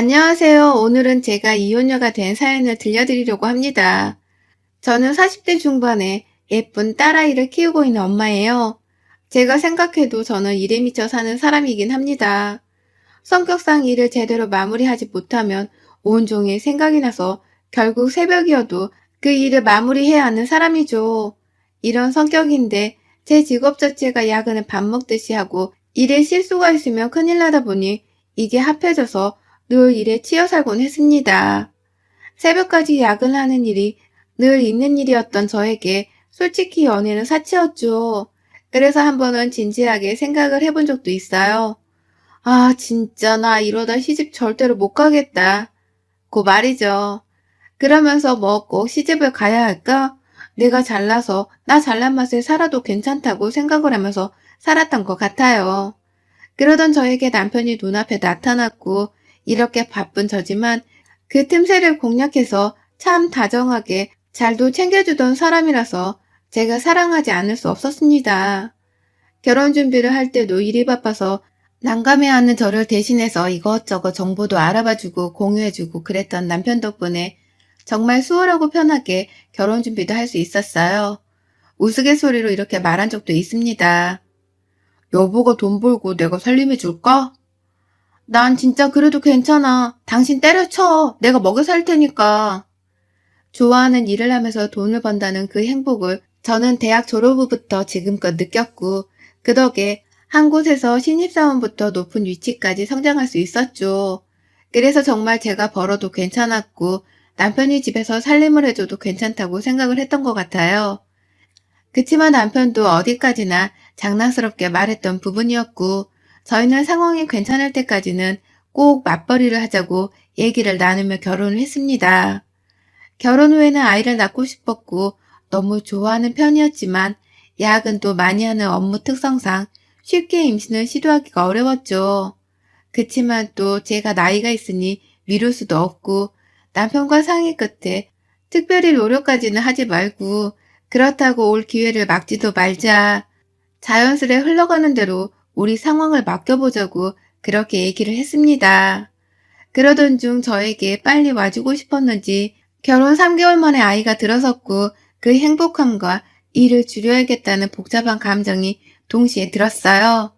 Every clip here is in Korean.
안녕하세요. 오늘은 제가 이혼녀가 된 사연을 들려드리려고 합니다. 저는 40대 중반에 예쁜 딸아이를 키우고 있는 엄마예요. 제가 생각해도 저는 일에 미쳐 사는 사람이긴 합니다. 성격상 일을 제대로 마무리하지 못하면 온종일 생각이 나서 결국 새벽이어도 그 일을 마무리해야 하는 사람이죠. 이런 성격인데 제 직업 자체가 야근을 밥 먹듯이 하고 일에 실수가 있으면 큰일 나다 보니 이게 합해져서 늘 일에 치여 살곤 했습니다. 새벽까지 야근하는 일이 늘 있는 일이었던 저에게 솔직히 연애는 사치였죠. 그래서 한 번은 진지하게 생각을 해본 적도 있어요. 아, 진짜 나 이러다 시집 절대로 못 가겠다. 고 말이죠. 그러면서 뭐 꼭 시집을 가야 할까? 내가 잘나서 나 잘난 맛에 살아도 괜찮다고 생각을 하면서 살았던 것 같아요. 그러던 저에게 남편이 눈앞에 나타났고 이렇게 바쁜 저지만 그 틈새를 공략해서 참 다정하게 잘도 챙겨주던 사람이라서 제가 사랑하지 않을 수 없었습니다. 결혼 준비를 할 때도 일이 바빠서 난감해하는 저를 대신해서 이것저것 정보도 알아봐주고 공유해주고 그랬던 남편 덕분에 정말 수월하고 편하게 결혼 준비도 할 수 있었어요. 우스갯소리로 이렇게 말한 적도 있습니다. 여보가 돈 벌고 내가 살림해 줄까? 난 진짜 그래도 괜찮아. 당신 때려쳐. 내가 먹여 살 테니까. 좋아하는 일을 하면서 돈을 번다는 그 행복을 저는 대학 졸업 후부터 지금껏 느꼈고 그 덕에 한 곳에서 신입사원부터 높은 위치까지 성장할 수 있었죠. 그래서 정말 제가 벌어도 괜찮았고 남편이 집에서 살림을 해줘도 괜찮다고 생각을 했던 것 같아요. 그치만 남편도 어디까지나 장난스럽게 말했던 부분이었고 저희는 상황이 괜찮을 때까지는 꼭 맞벌이를 하자고 얘기를 나누며 결혼을 했습니다. 결혼 후에는 아이를 낳고 싶었고 너무 좋아하는 편이었지만 야근도 많이 하는 업무 특성상 쉽게 임신을 시도하기가 어려웠죠. 그치만 또 제가 나이가 있으니 미룰 수도 없고 남편과 상의 끝에 특별히 노력까지는 하지 말고 그렇다고 올 기회를 막지도 말자. 자연스레 흘러가는 대로 우리 상황을 맡겨보자고 그렇게 얘기를 했습니다. 그러던 중 저에게 빨리 와주고 싶었는지 결혼 3개월 만에 아이가 들어섰고 그 행복함과 일을 줄여야겠다는 복잡한 감정이 동시에 들었어요.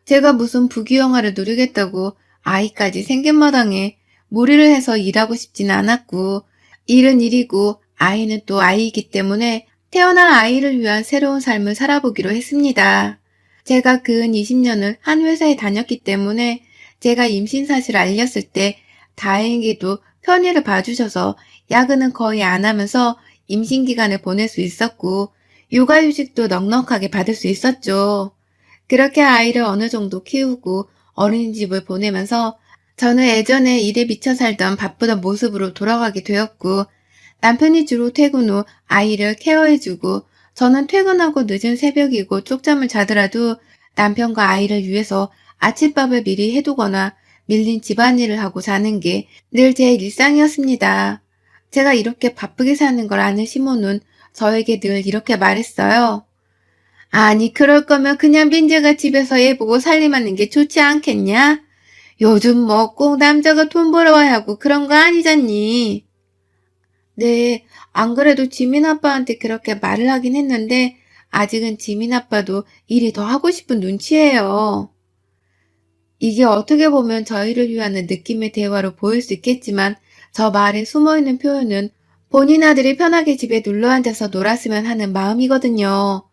제가 무슨 부귀영화를 누리겠다고 아이까지 생긴 마당에 무리를 해서 일하고 싶진 않았고 일은 일이고 아이는 또 아이이기 때문에 태어난 아이를 위한 새로운 삶을 살아보기로 했습니다. 제가 근 20년을 한 회사에 다녔기 때문에 제가 임신 사실을 알렸을 때 다행히도 편의를 봐주셔서 야근은 거의 안 하면서 임신 기간을 보낼 수 있었고 육아휴직도 넉넉하게 받을 수 있었죠. 그렇게 아이를 어느 정도 키우고 어린이집을 보내면서 저는 예전에 일에 미쳐 살던 바쁘던 모습으로 돌아가게 되었고 남편이 주로 퇴근 후 아이를 케어해주고 저는 퇴근하고 늦은 새벽이고 쪽잠을 자더라도 남편과 아이를 위해서 아침밥을 미리 해두거나 밀린 집안일을 하고 자는 게 늘 제 일상이었습니다. 제가 이렇게 바쁘게 사는 걸 아는 시모는 저에게 늘 이렇게 말했어요. 아니 그럴 거면 그냥 민재가 집에서 애 보고 살림하는 게 좋지 않겠냐? 요즘 뭐 꼭 남자가 돈 벌어와야 하고 그런 거 아니잖니. 네, 안 그래도 지민 아빠한테 그렇게 말을 하긴 했는데 아직은 지민 아빠도 일이 더 하고 싶은 눈치예요. 이게 어떻게 보면 저희를 위하는 느낌의 대화로 보일 수 있겠지만 저 말에 숨어있는 표현은 본인 아들이 편하게 집에 눌러앉아서 놀았으면 하는 마음이거든요.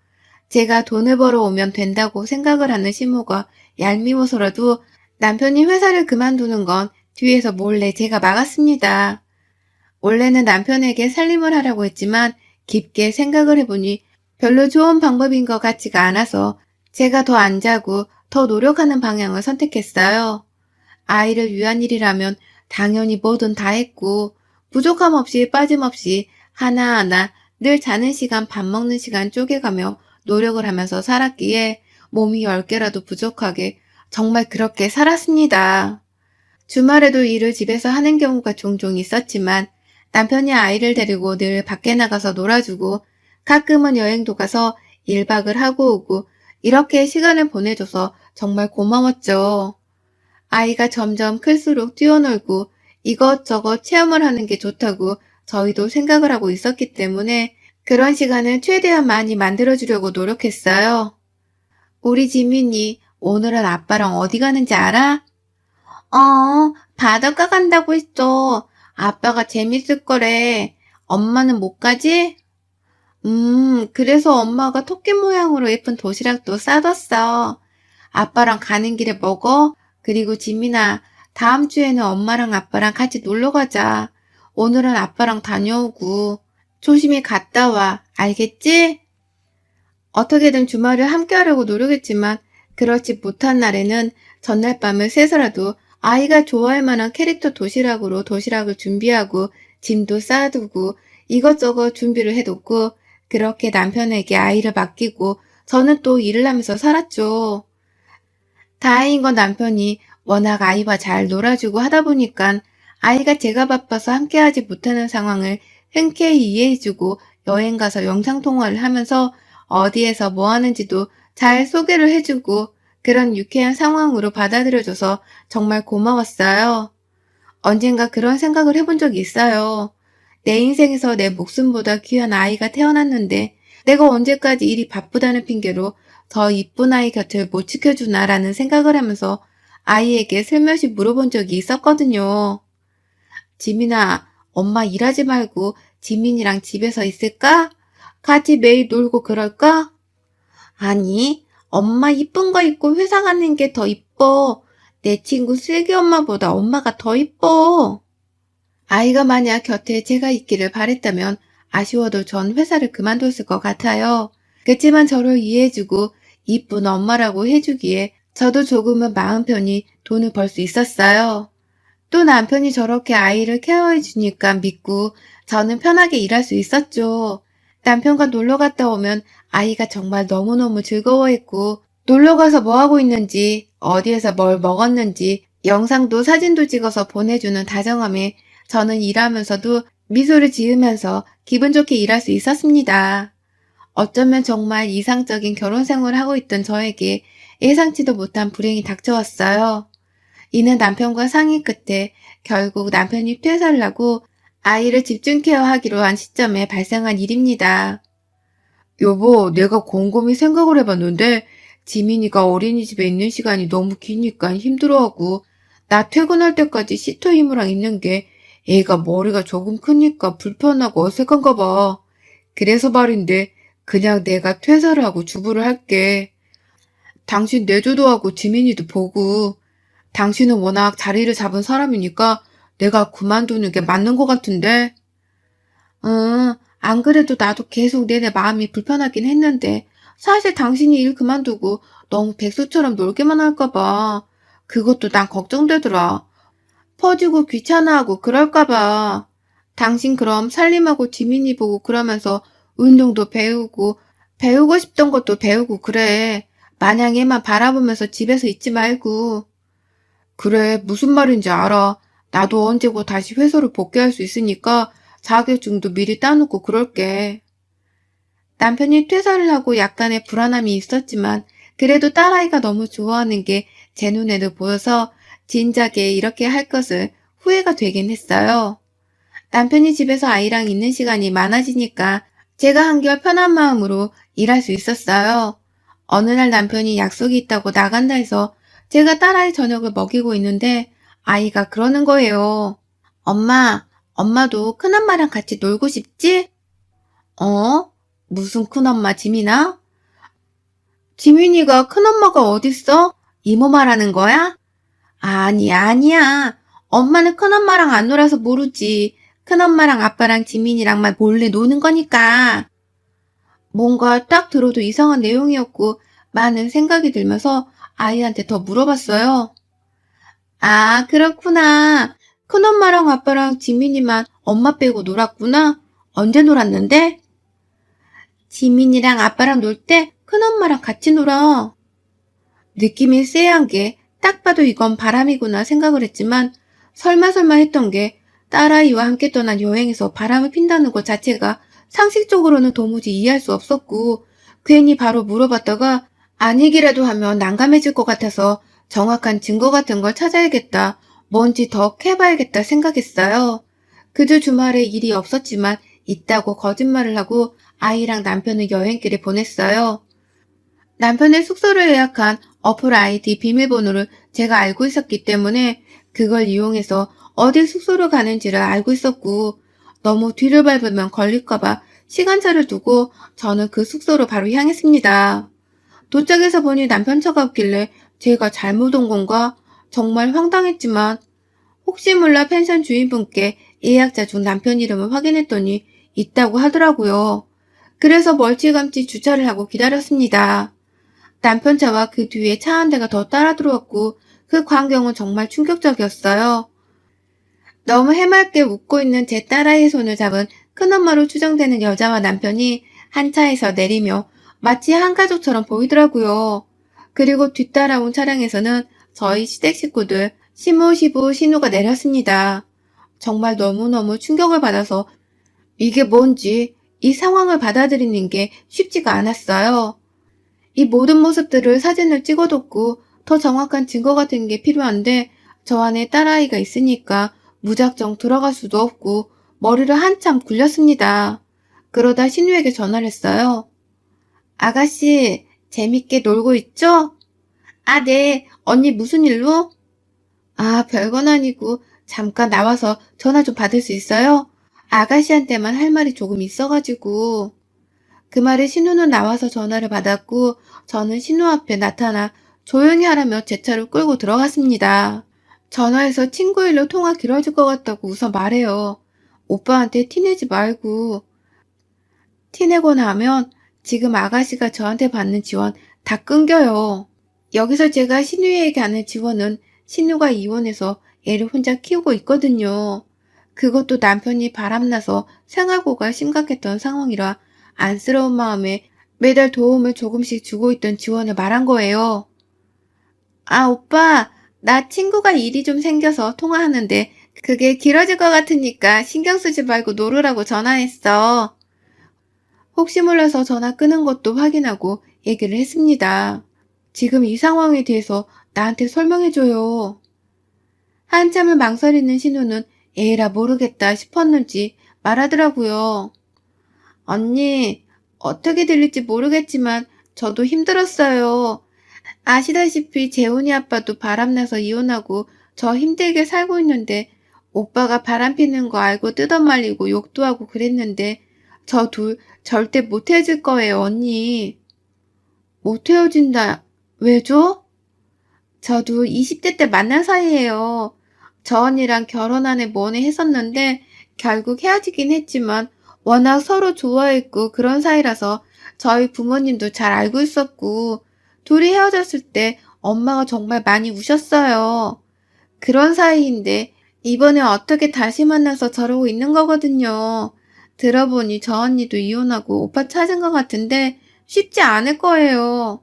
제가 돈을 벌어오면 된다고 생각을 하는 시모가 얄미워서라도 남편이 회사를 그만두는 건 뒤에서 몰래 제가 막았습니다. 원래는 남편에게 살림을 하라고 했지만 깊게 생각을 해보니 별로 좋은 방법인 것 같지가 않아서 제가 더 안 자고 더 노력하는 방향을 선택했어요. 아이를 위한 일이라면 당연히 뭐든 다 했고 부족함 없이 빠짐없이 하나하나 늘 자는 시간, 밥 먹는 시간 쪼개가며 노력을 하면서 살았기에 몸이 10개라도 부족하게 정말 그렇게 살았습니다. 주말에도 일을 집에서 하는 경우가 종종 있었지만 남편이 아이를 데리고 늘 밖에 나가서 놀아주고 가끔은 여행도 가서 1박을 하고 오고 이렇게 시간을 보내줘서 정말 고마웠죠. 아이가 점점 클수록 뛰어놀고 이것저것 체험을 하는 게 좋다고 저희도 생각을 하고 있었기 때문에 그런 시간을 최대한 많이 만들어주려고 노력했어요. 우리 지민이 오늘은 아빠랑 어디 가는지 알아? 바닷가 간다고 했어. 아빠가 재밌을 거래. 엄마는 못 가지? 그래서 엄마가 토끼 모양으로 예쁜 도시락도 싸뒀어. 아빠랑 가는 길에 먹어. 그리고 지민아, 다음 주에는 엄마랑 아빠랑 같이 놀러 가자. 오늘은 아빠랑 다녀오고. 조심히 갔다 와. 알겠지? 어떻게든 주말을 함께 하려고 노력했지만 그렇지 못한 날에는 전날 밤을 새서라도 아이가 좋아할 만한 캐릭터 도시락으로 도시락을 준비하고 짐도 싸두고 이것저것 준비를 해뒀고 그렇게 남편에게 아이를 맡기고 저는 또 일을 하면서 살았죠. 다행인 건 남편이 워낙 아이와 잘 놀아주고 하다 보니까 아이가 제가 바빠서 함께하지 못하는 상황을 흔쾌히 이해해주고 여행 가서 영상통화를 하면서 어디에서 뭐 하는지도 잘 소개를 해주고 그런 유쾌한 상황으로 받아들여줘서 정말 고마웠어요. 언젠가 그런 생각을 해본 적이 있어요. 내 인생에서 내 목숨보다 귀한 아이가 태어났는데 내가 언제까지 일이 바쁘다는 핑계로 더 이쁜 아이 곁을 못 지켜주나라는 생각을 하면서 아이에게 슬며시 물어본 적이 있었거든요. 지민아, 엄마 일하지 말고 지민이랑 집에서 있을까? 같이 매일 놀고 그럴까? 아니, 엄마 이쁜 거 입고 회사 가는 게 더 이뻐. 내 친구 슬기 엄마보다 엄마가 더 이뻐. 아이가 만약 곁에 제가 있기를 바랬다면 아쉬워도 전 회사를 그만뒀을 것 같아요. 그치만 저를 이해해주고 이쁜 엄마라고 해주기에 저도 조금은 마음 편히 돈을 벌 수 있었어요. 또 남편이 저렇게 아이를 케어해주니까 믿고 저는 편하게 일할 수 있었죠. 남편과 놀러 갔다 오면 아이가 정말 너무너무 즐거워했고 놀러가서 뭐 하고 있는지 어디에서 뭘 먹었는지 영상도 사진도 찍어서 보내주는 다정함에 저는 일하면서도 미소를 지으면서 기분 좋게 일할 수 있었습니다. 어쩌면 정말 이상적인 결혼 생활을 하고 있던 저에게 예상치도 못한 불행이 닥쳐왔어요. 이는 남편과 상의 끝에 결국 남편이 퇴사를 하고 아이를 집중 케어하기로 한 시점에 발생한 일입니다. 여보, 내가 곰곰이 생각을 해봤는데 지민이가 어린이집에 있는 시간이 너무 기니까 힘들어하고 나 퇴근할 때까지 시터 힘이랑 있는 게 애가 머리가 조금 크니까 불편하고 어색한가 봐. 그래서 말인데 그냥 내가 퇴사를 하고 주부를 할게. 당신 내조도 하고 지민이도 보고 당신은 워낙 자리를 잡은 사람이니까 내가 그만두는 게 맞는 것 같은데. 안 그래도 나도 계속 내내 마음이 불편하긴 했는데 사실 당신이 일 그만두고 너무 백수처럼 놀기만 할까 봐. 그것도 난 걱정되더라. 퍼지고 귀찮아하고 그럴까 봐. 당신 그럼 살림하고 지민이 보고 그러면서 운동도 배우고 싶던 것도 배우고 그래. 마냥 얘만 바라보면서 집에서 있지 말고. 그래, 무슨 말인지 알아. 나도 언제고 다시 회사로 복귀할 수 있으니까 자격증도 미리 따놓고 그럴게. 남편이 퇴사를 하고 약간의 불안함이 있었지만 그래도 딸아이가 너무 좋아하는 게 제 눈에도 보여서 진작에 이렇게 할 것을 후회가 되긴 했어요. 남편이 집에서 아이랑 있는 시간이 많아지니까 제가 한결 편한 마음으로 일할 수 있었어요. 어느 날 남편이 약속이 있다고 나간다 해서 제가 딸아이 저녁을 먹이고 있는데 아이가 그러는 거예요. 엄마도 큰엄마랑 같이 놀고 싶지? 무슨 큰엄마 지민아? 지민이가 큰엄마가 어딨어? 이모 말하는 거야? 아니야. 엄마는 큰엄마랑 안 놀아서 모르지. 큰엄마랑 아빠랑 지민이랑만 몰래 노는 거니까. 뭔가 딱 들어도 이상한 내용이었고 많은 생각이 들면서 아이한테 더 물어봤어요. 아, 그렇구나. 큰엄마랑 아빠랑 지민이만 엄마 빼고 놀았구나. 언제 놀았는데? 지민이랑 아빠랑 놀 때 큰엄마랑 같이 놀아. 느낌이 쎄한 게 딱 봐도 이건 바람이구나 생각을 했지만 설마 했던 게 딸아이와 함께 떠난 여행에서 바람을 핀다는 것 자체가 상식적으로는 도무지 이해할 수 없었고 괜히 바로 물어봤다가 아니기라도 하면 난감해질 것 같아서 정확한 증거 같은 걸 찾아야겠다. 뭔지 더 캐봐야겠다 생각했어요. 그주 주말에 일이 없었지만 있다고 거짓말을 하고 아이랑 남편을 여행길에 보냈어요. 남편의 숙소를 예약한 어플 아이디 비밀번호를 제가 알고 있었기 때문에 그걸 이용해서 어디 숙소로 가는지를 알고 있었고 너무 뒤를 밟으면 걸릴까봐 시간차를 두고 저는 그 숙소로 바로 향했습니다. 도착해서 보니 남편 차가 없길래 제가 잘못 온 건가? 정말 황당했지만 혹시 몰라 펜션 주인분께 예약자 중 남편 이름을 확인했더니 있다고 하더라고요. 그래서 멀찌감치 주차를 하고 기다렸습니다. 남편 차와 그 뒤에 차 한 대가 더 따라 들어왔고 그 광경은 정말 충격적이었어요. 너무 해맑게 웃고 있는 제 딸아이의 손을 잡은 큰엄마로 추정되는 여자와 남편이 한 차에서 내리며 마치 한 가족처럼 보이더라고요. 그리고 뒤따라온 차량에서는 저희 시댁 식구들 시무시부 신우가 내렸습니다. 정말 너무너무 충격을 받아서 이게 뭔지 이 상황을 받아들이는 게 쉽지가 않았어요. 이 모든 모습들을 사진을 찍어뒀고 더 정확한 증거 같은 게 필요한데 저 안에 딸아이가 있으니까 무작정 들어갈 수도 없고 머리를 한참 굴렸습니다. 그러다 신우에게 전화를 했어요. 아가씨, 재밌게 놀고 있죠? 아, 네. 언니 무슨 일로? 아, 별건 아니고 잠깐 나와서 전화 좀 받을 수 있어요? 아가씨한테만 할 말이 조금 있어가지고. 그 말에 신우는 나와서 전화를 받았고 저는 신우 앞에 나타나 조용히 하라며 제 차로 끌고 들어갔습니다. 전화해서 친구 일로 통화 길어질 것 같다고 우선 말해요. 오빠한테 티내지 말고. 티내거나 하면 지금 아가씨가 저한테 받는 지원 다 끊겨요. 여기서 제가 신우에게 하는 지원은 신우가 이혼해서 애를 혼자 키우고 있거든요. 그것도 남편이 바람나서 생활고가 심각했던 상황이라 안쓰러운 마음에 매달 도움을 조금씩 주고 있던 지원을 말한 거예요. 아, 오빠, 나 친구가 일이 좀 생겨서 통화하는데 그게 길어질 것 같으니까 신경 쓰지 말고 놀으라고 전화했어. 혹시 몰라서 전화 끄는 것도 확인하고 얘기를 했습니다. 지금 이 상황에 대해서 나한테 설명해줘요. 한참을 망설이는 신우는 에라 모르겠다 싶었는지 말하더라고요. 언니, 어떻게 들릴지 모르겠지만 저도 힘들었어요. 아시다시피 재훈이 아빠도 바람나서 이혼하고 저 힘들게 살고 있는데 오빠가 바람 피는 거 알고 뜯어말리고 욕도 하고 그랬는데 저 둘 절대 못 헤어질 거예요, 언니. 못 헤어진다. 왜죠? 저도 20대 때 만난 사이예요. 저 언니랑 결혼 안에 뭐네 했었는데 결국 헤어지긴 했지만 워낙 서로 좋아했고 그런 사이라서 저희 부모님도 잘 알고 있었고 둘이 헤어졌을 때 엄마가 정말 많이 우셨어요. 그런 사이인데 이번에 어떻게 다시 만나서 저러고 있는 거거든요. 들어보니 저 언니도 이혼하고 오빠 찾은 것 같은데 쉽지 않을 거예요.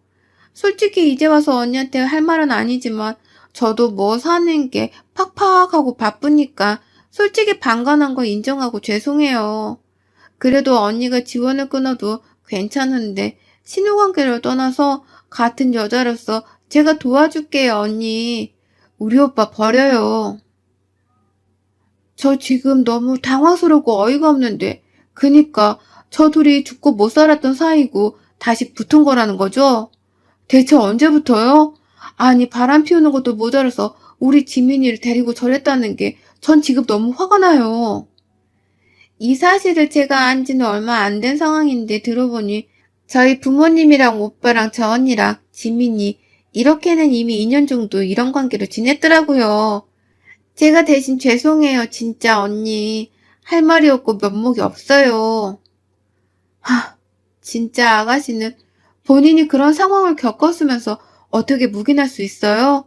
솔직히 이제 와서 언니한테 할 말은 아니지만 저도 뭐 사는 게 팍팍하고 바쁘니까 솔직히 방관한 거 인정하고 죄송해요. 그래도 언니가 지원을 끊어도 괜찮은데 신우관계를 떠나서 같은 여자로서 제가 도와줄게요, 언니. 우리 오빠 버려요. 저 지금 너무 당황스럽고 어이가 없는데 그니까 저 둘이 죽고 못 살았던 사이고 다시 붙은 거라는 거죠? 대체 언제부터요? 아니 바람 피우는 것도 모자라서 우리 지민이를 데리고 저랬다는 게 전 지금 너무 화가 나요. 이 사실을 제가 안 지는 얼마 안 된 상황인데 들어보니 저희 부모님이랑 오빠랑 저 언니랑 지민이 이렇게는 이미 2년 정도 이런 관계로 지냈더라고요. 제가 대신 죄송해요, 진짜 언니. 할 말이 없고 면목이 없어요. 하, 진짜 아가씨는 본인이 그런 상황을 겪었으면서 어떻게 묵인할 수 있어요?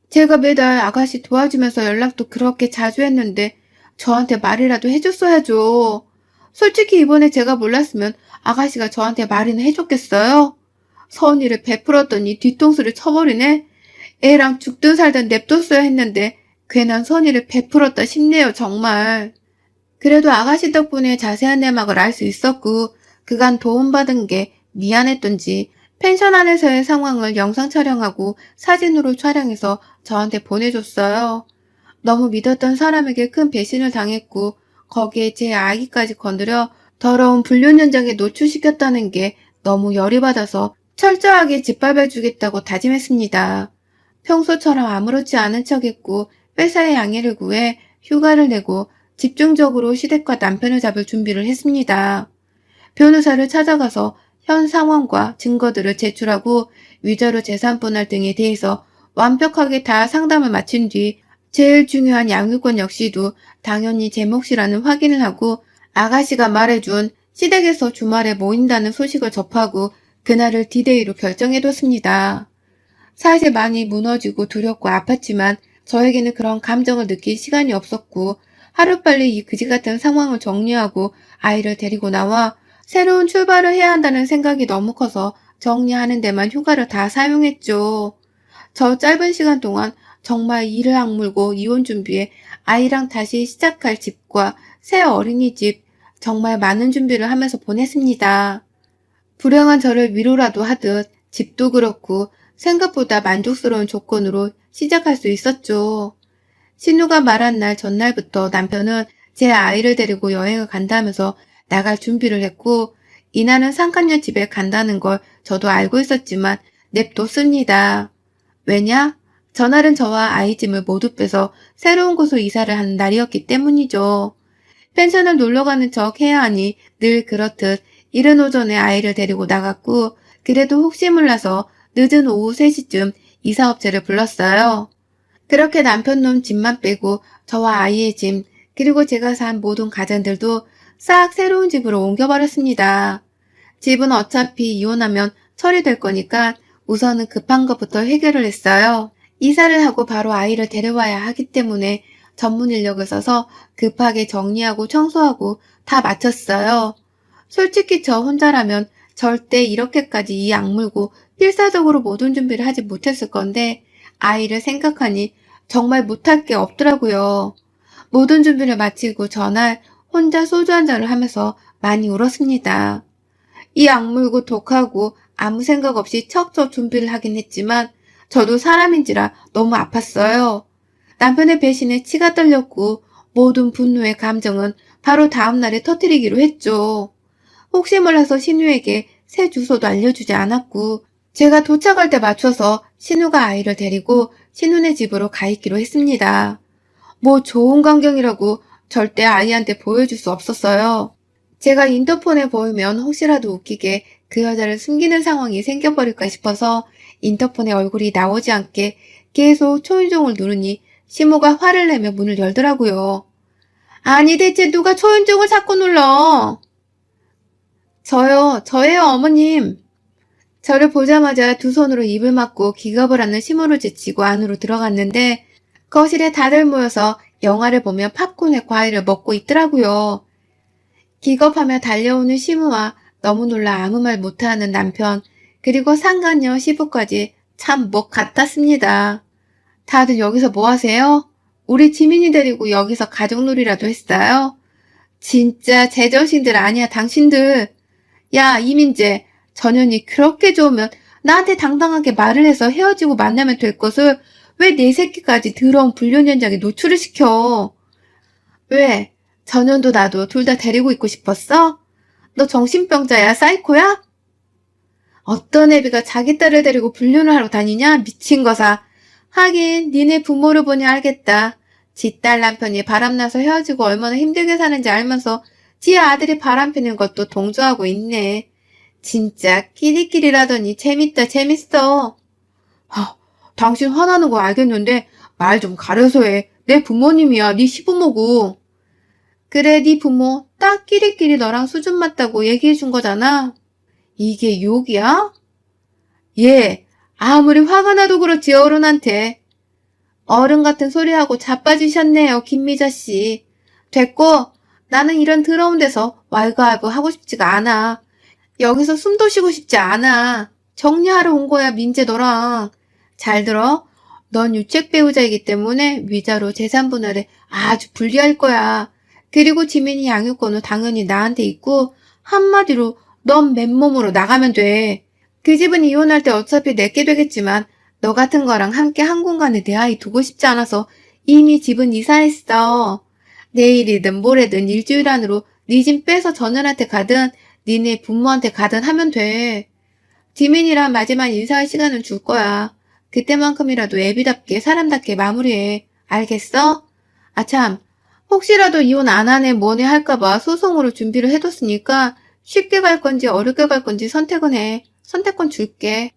제가 매달 아가씨 도와주면서 연락도 그렇게 자주 했는데 저한테 말이라도 해줬어야죠. 솔직히 이번에 제가 몰랐으면 아가씨가 저한테 말이나 해줬겠어요? 선의를 베풀었더니 뒤통수를 쳐버리네? 애랑 죽든 살든 냅뒀어야 했는데 괜한 선의를 베풀었다 싶네요, 정말. 그래도 아가씨 덕분에 자세한 내막을 알 수 있었고 그간 도움받은 게 미안했던지 펜션 안에서의 상황을 영상 촬영하고 사진으로 촬영해서 저한테 보내줬어요. 너무 믿었던 사람에게 큰 배신을 당했고 거기에 제 아기까지 건드려 더러운 불륜 현장에 노출시켰다는 게 너무 열이 받아서 철저하게 짓밟아주겠다고 다짐했습니다. 평소처럼 아무렇지 않은 척했고 회사에 양해를 구해 휴가를 내고 집중적으로 시댁과 남편을 잡을 준비를 했습니다. 변호사를 찾아가서 현 상황과 증거들을 제출하고 위자료 재산 분할 등에 대해서 완벽하게 다 상담을 마친 뒤 제일 중요한 양육권 역시도 당연히 제 몫이라는 확인을 하고 아가씨가 말해준 시댁에서 주말에 모인다는 소식을 접하고 그날을 디데이로 결정해뒀습니다. 사실 많이 무너지고 두렵고 아팠지만 저에게는 그런 감정을 느낄 시간이 없었고 하루빨리 이 그지 같은 상황을 정리하고 아이를 데리고 나와 새로운 출발을 해야 한다는 생각이 너무 커서 정리하는 데만 휴가를 다 사용했죠. 저 짧은 시간 동안 정말 이를 악물고 이혼 준비에 아이랑 다시 시작할 집과 새 어린이집 정말 많은 준비를 하면서 보냈습니다. 불행한 저를 위로라도 하듯 집도 그렇고 생각보다 만족스러운 조건으로 시작할 수 있었죠. 신우가 말한 날 전날부터 남편은 제 아이를 데리고 여행을 간다면서 나갈 준비를 했고 이날은 상간녀 집에 간다는 걸 저도 알고 있었지만 냅뒀습니다. 왜냐? 전날은 저와 아이 짐을 모두 빼서 새로운 곳으로 이사를 하는 날이었기 때문이죠. 펜션을 놀러가는 척 해야 하니 늘 그렇듯 이른 오전에 아이를 데리고 나갔고 그래도 혹시 몰라서 늦은 오후 3시쯤 이사업체를 불렀어요. 그렇게 남편 놈 짐만 빼고 저와 아이의 짐 그리고 제가 산 모든 가전들도 싹 새로운 집으로 옮겨버렸습니다. 집은 어차피 이혼하면 처리될 거니까 우선은 급한 것부터 해결을 했어요. 이사를 하고 바로 아이를 데려와야 하기 때문에 전문 인력을 써서 급하게 정리하고 청소하고 다 마쳤어요. 솔직히 저 혼자라면 절대 이렇게까지 이 악물고 필사적으로 모든 준비를 하지 못했을 건데 아이를 생각하니 정말 못할 게 없더라고요. 모든 준비를 마치고 전날 혼자 소주 한 잔을 하면서 많이 울었습니다. 이 악물고 독하고 아무 생각 없이 척척 준비를 하긴 했지만 저도 사람인지라 너무 아팠어요. 남편의 배신에 치가 떨렸고 모든 분노의 감정은 바로 다음날에 터뜨리기로 했죠. 혹시 몰라서 신우에게 새 주소도 알려주지 않았고 제가 도착할 때 맞춰서 신우가 아이를 데리고 신우네 집으로 가 있기로 했습니다. 뭐 좋은 광경이라고 절대 아이한테 보여줄 수 없었어요. 제가 인터폰에 보이면 혹시라도 웃기게 그 여자를 숨기는 상황이 생겨버릴까 싶어서 인터폰에 얼굴이 나오지 않게 계속 초인종을 누르니 시모가 화를 내며 문을 열더라고요. 아니 대체 누가 초인종을 자꾸 눌러? 저예요 어머님. 저를 보자마자 두 손으로 입을 막고 기겁을 하는 시모를 제치고 안으로 들어갔는데 거실에 다들 모여서 영화를 보며 팝콘에 과일을 먹고 있더라고요. 기겁하며 달려오는 시모와 너무 놀라 아무 말 못하는 남편 그리고 상간녀 시부까지 참 목 같았습니다. 다들 여기서 뭐 하세요? 우리 지민이 데리고 여기서 가족놀이라도 했어요? 진짜 제정신들 아니야 당신들. 야 이민재 전현이 그렇게 좋으면 나한테 당당하게 말을 해서 헤어지고 만나면 될 것을 왜 내 새끼까지 더러운 불륜 현장에 노출을 시켜? 왜? 전현도 나도 둘 다 데리고 있고 싶었어? 너 정신병자야? 사이코야? 어떤 애비가 자기 딸을 데리고 불륜을 하러 다니냐? 미친 거사. 하긴 니네 부모를 보니 알겠다. 지 딸 남편이 바람나서 헤어지고 얼마나 힘들게 사는지 알면서 지 아들이 바람피는 것도 동조하고 있네. 진짜 끼리끼리라더니 재밌다 재밌어. 당신 화나는 거 알겠는데 말 좀 가려서 해. 내 부모님이야. 네 시부모고. 그래 네 부모 딱 끼리끼리 너랑 수준 맞다고 얘기해 준 거잖아. 이게 욕이야? 예, 아무리 화가 나도 그렇지 어른한테. 어른 같은 소리하고 자빠지셨네요 김미자 씨. 됐고 나는 이런 더러운 데서 왈가왈부 하고 싶지가 않아. 여기서 숨도 쉬고 싶지 않아. 정리하러 온 거야 민재 너랑. 잘 들어. 넌 유책 배우자이기 때문에 위자료 재산 분할에 아주 불리할 거야. 그리고 지민이 양육권은 당연히 나한테 있고 한마디로 넌 맨몸으로 나가면 돼. 그 집은 이혼할 때 어차피 내게 되겠지만 너 같은 거랑 함께 한 공간에 내 아이 두고 싶지 않아서 이미 집은 이사했어. 내일이든 모레든 일주일 안으로 네 집 빼서 전원한테 가든 니네 부모한테 가든 하면 돼. 지민이랑 마지막 인사할 시간을 줄 거야. 그때만큼이라도 애비답게 사람답게 마무리해. 알겠어? 아 참, 혹시라도 이혼 안 하네 뭐네 할까봐 소송으로 준비를 해뒀으니까 쉽게 갈 건지 어렵게 갈 건지 선택은 해. 선택권 줄게.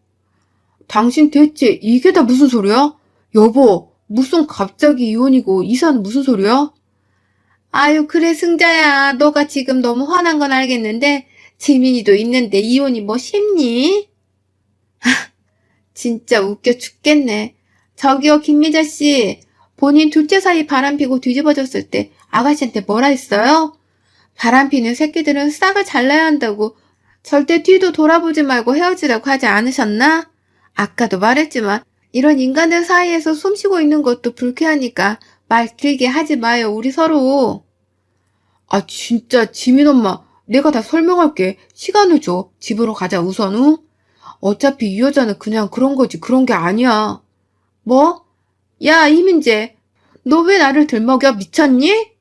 당신 대체 이게 다 무슨 소리야? 여보, 무슨 갑자기 이혼이고 이사는 무슨 소리야? 아유, 그래, 승자야. 너가 지금 너무 화난 건 알겠는데, 지민이도 있는데 이혼이 뭐 쉽니? 진짜 웃겨 죽겠네. 저기요, 김미자 씨. 본인 둘째 사이 바람피고 뒤집어졌을 때 아가씨한테 뭐라 했어요? 바람피는 새끼들은 싹을 잘라야 한다고 절대 뒤도 돌아보지 말고 헤어지라고 하지 않으셨나? 아까도 말했지만 이런 인간들 사이에서 숨쉬고 있는 것도 불쾌하니까 말 길게 하지 마요, 우리 서로. 아, 진짜 지민 엄마. 내가 다 설명할게. 시간을 줘. 집으로 가자, 우선, 응? 어차피 이 여자는 그냥 그런 거지, 그런 게 아니야. 뭐? 야, 이민재. 너 왜 나를 들먹여? 미쳤니?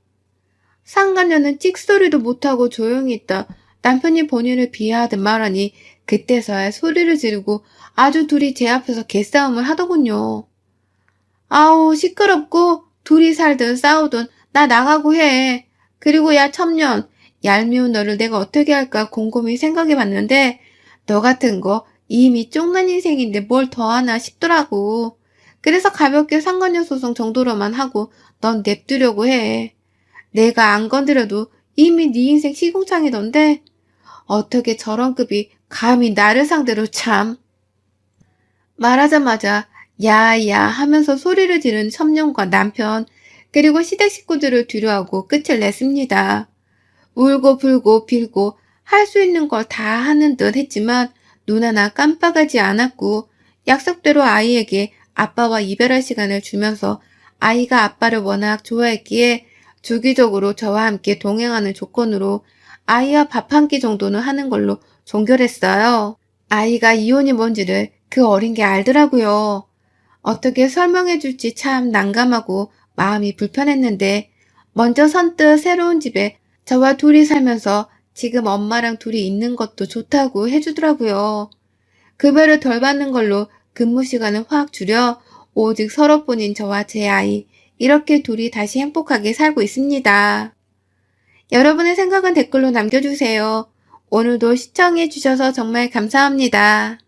상간녀는 찍소리도 못하고 조용히 있다 남편이 본인을 비하하듯 말하니 그때서야 소리를 지르고 아주 둘이 제 앞에서 개싸움을 하더군요. 아우, 시끄럽고 둘이 살든 싸우든 나 나가고 해. 그리고 야, 첨년. 얄미운 너를 내가 어떻게 할까 곰곰이 생각해봤는데 너 같은 거 이미 쫑난 인생인데 뭘 더 하나 싶더라고. 그래서 가볍게 상간녀 소송 정도로만 하고 넌 냅두려고 해. 내가 안 건드려도 이미 네 인생 시궁창이던데 어떻게 저런 급이 감히 나를 상대로 참. 말하자마자 야야 하면서 소리를 지른 첨년과 남편 그리고 시댁 식구들을 뒤로하고 끝을 냈습니다. 울고 불고 빌고 할 수 있는 걸 다 하는 듯 했지만 눈 하나 깜빡하지 않았고 약속대로 아이에게 아빠와 이별할 시간을 주면서 아이가 아빠를 워낙 좋아했기에 주기적으로 저와 함께 동행하는 조건으로 아이와 밥 한 끼 정도는 하는 걸로 종결했어요. 아이가 이혼이 뭔지를 그 어린 게 알더라고요. 어떻게 설명해 줄지 참 난감하고 마음이 불편했는데 먼저 선뜻 새로운 집에 저와 둘이 살면서 지금 엄마랑 둘이 있는 것도 좋다고 해주더라고요. 급여를 덜 받는 걸로 근무 시간을 확 줄여 오직 서로뿐인 저와 제 아이 이렇게 둘이 다시 행복하게 살고 있습니다. 여러분의 생각은 댓글로 남겨주세요. 오늘도 시청해 주셔서 정말 감사합니다.